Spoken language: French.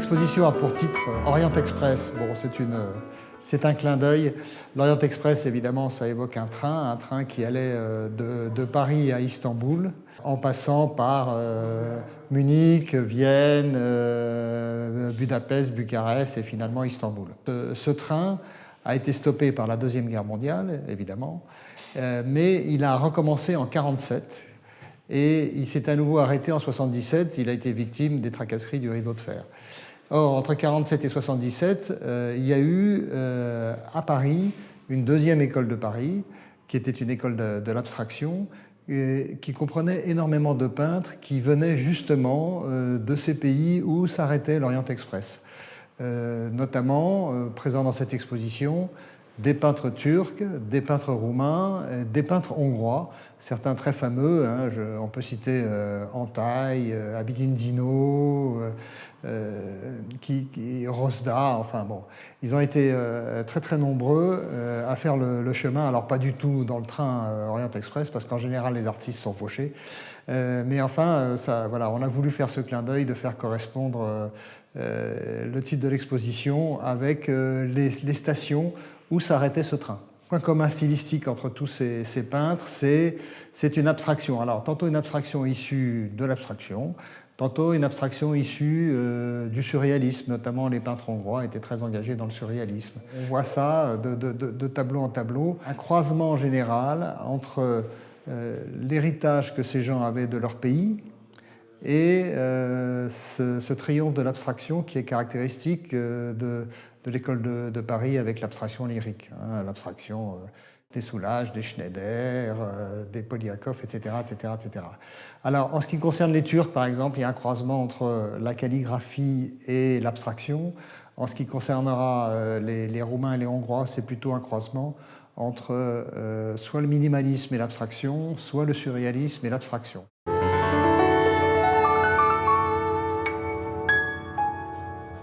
L'exposition a pour titre Orient Express. Bon, c'est un clin d'œil. L'Orient Express, évidemment, ça évoque un train qui allait de Paris à Istanbul, en passant par Munich, Vienne, Budapest, Bucarest et finalement Istanbul. Ce train a été stoppé par la Deuxième Guerre mondiale, évidemment, mais il a recommencé en 1947 et il s'est à nouveau arrêté en 1977. Il a été victime des tracasseries du rideau de fer. Or, entre 1947 et 1977, il y a eu à Paris une deuxième école de Paris, qui était une école de l'abstraction, qui comprenait énormément de peintres qui venaient justement de ces pays où s'arrêtait l'Orient Express. Notamment, présents dans cette exposition, des peintres turcs, des peintres roumains, des peintres hongrois, certains très fameux, hein, on peut citer Antai, Abidin Dino, Rosda, enfin bon. Ils ont été très très nombreux à faire le chemin, alors pas du tout dans le train Orient Express, parce qu'en général les artistes sont fauchés, mais enfin, voilà, on a voulu faire ce clin d'œil de faire correspondre le titre de l'exposition avec les stations où s'arrêtait ce train. Le point commun stylistique entre tous ces peintres, c'est une abstraction. Alors, tantôt une abstraction issue de l'abstraction, tantôt une abstraction issue du surréalisme, notamment les peintres hongrois étaient très engagés dans le surréalisme. On voit ça de tableau en tableau, un croisement général entre l'héritage que ces gens avaient de leur pays et ce triomphe de l'abstraction qui est caractéristique de l'école de Paris avec l'abstraction lyrique, hein, l'abstraction des Soulages, des Schneider, des Poliakov, etc., etc., etc. Alors, en ce qui concerne les Turcs, par exemple, il y a un croisement entre la calligraphie et l'abstraction. En ce qui concernera les Roumains et les Hongrois, c'est plutôt un croisement entre soit le minimalisme et l'abstraction, soit le surréalisme et l'abstraction.